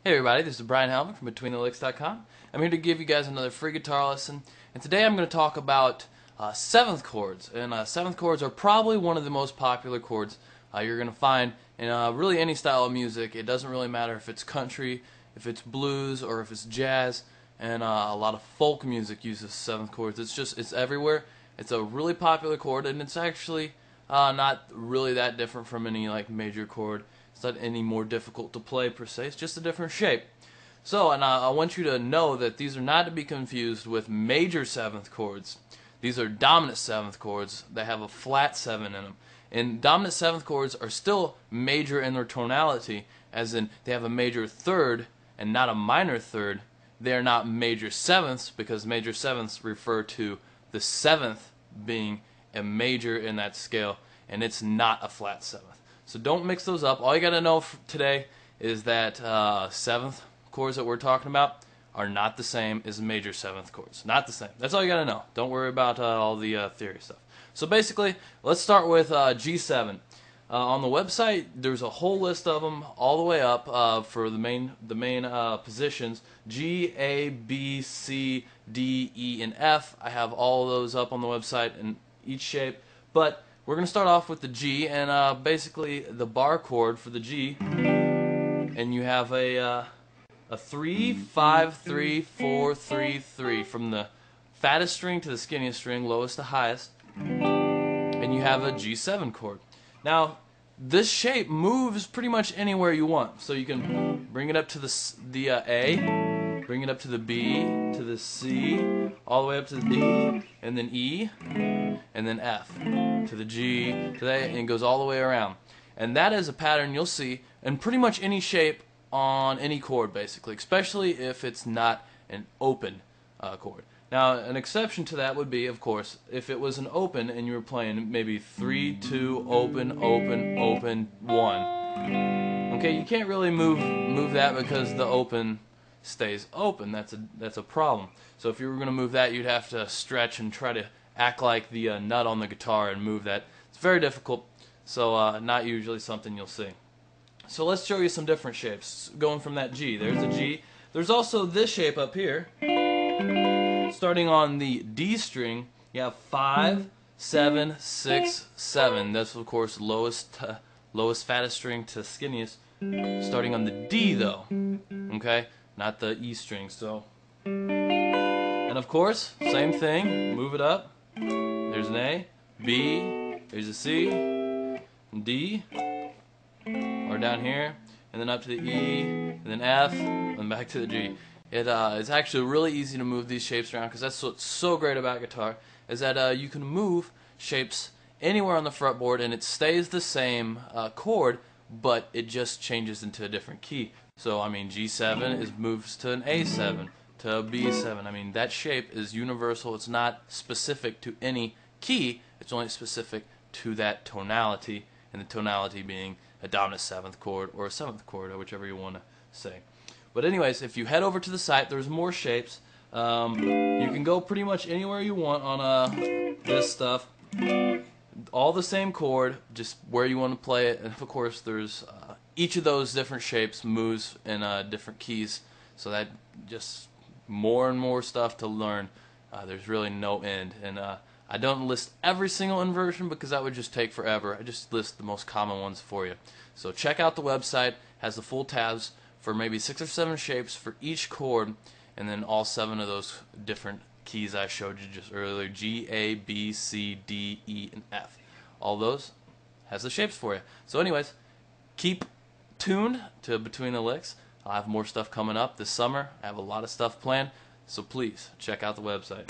Hey everybody, this is Brian Helman from BetweenTheLicks.com. I'm here to give you guys another free guitar lesson, and today I'm going to talk about seventh chords. And seventh chords are probably one of the most popular chords you're going to find in really any style of music. It doesn't really matter if it's country, if it's blues, or if it's jazz, and a lot of folk music uses seventh chords. It's everywhere. It's a really popular chord, and it's actually not really that different from any major chord. It's not any more difficult to play per se, it's just a different shape. So, and I want you to know that these are not to be confused with major seventh chords. These are dominant seventh chords. They have a flat 7 in them. And dominant seventh chords are still major in their tonality, as in they have a major third and not a minor third. They are not major sevenths, because major sevenths refer to the seventh being a major in that scale, and it's not a flat seventh. So don't mix those up. All you got to know today is that seventh chords that we're talking about are not the same as major seventh chords. Not the same. That's all you got to know. Don't worry about all the theory stuff. So basically, let's start with G7. On the website, there's a whole list of them all the way up for the main positions: G, A, B, C, D, E, and F. I have all of those up on the website in each shape, but we're going to start off with the G, and basically the bar chord for the G, and you have a 3, 5, 3, 4, 3, 3 from the fattest string to the skinniest string, lowest to highest, and you have a G7 chord. Now, this shape moves pretty much anywhere you want, so you can bring it up to the A, bring it up to the B, to the C, all the way up to the D, and then E, and then F, to the G, to the A, and it goes all the way around. And that is a pattern you'll see in pretty much any shape on any chord, basically, especially if it's not an open chord. Now, an exception to that would be, of course, if it was an open and you were playing maybe 3, 2, open, open, open, 1. Okay, you can't really move that because the open stays open. That's a problem. So if you were going to move that, you'd have to stretch and try to act like the nut on the guitar and move that. It's very difficult, so not usually something you'll see. So let's show you some different shapes. Going from that G, there's a G. There's also this shape up here. Starting on the D string, you have 5, 7, 6, 7. That's of course lowest fattest string to skinniest. Starting on the D though, okay, not the E string. So, and of course, same thing. Move it up. There's an A, B. There's a C, D, or down here, and then up to the E, and then F, and back to the G. It's actually really easy to move these shapes around, because that's what's so great about guitar, is that you can move shapes anywhere on the fretboard and it stays the same chord, but it just changes into a different key. So I mean, G7 moves to an A7, to a B7. I mean, that shape is universal. It's not specific to any key, it's only specific to that tonality, and the tonality being a dominant seventh chord or a seventh chord, or whichever you want to say. But anyways, if you head over to the site, there's more shapes. You can go pretty much anywhere you want on this stuff. All the same chord, just where you want to play it. And of course, there's each of those different shapes moves in different keys. So that just more and more stuff to learn. There's really no end. And I don't list every single inversion because that would just take forever. I just list the most common ones for you. So check out the website. It has the full tabs for maybe 6 or 7 shapes for each chord, and then all 7 of those different keys I showed you just earlier: G, A, B, C, D, E, and F. All those has the shapes for you. So anyways, keep tuned to Between the Licks. I'll have more stuff coming up this summer. I have a lot of stuff planned, so please check out the website.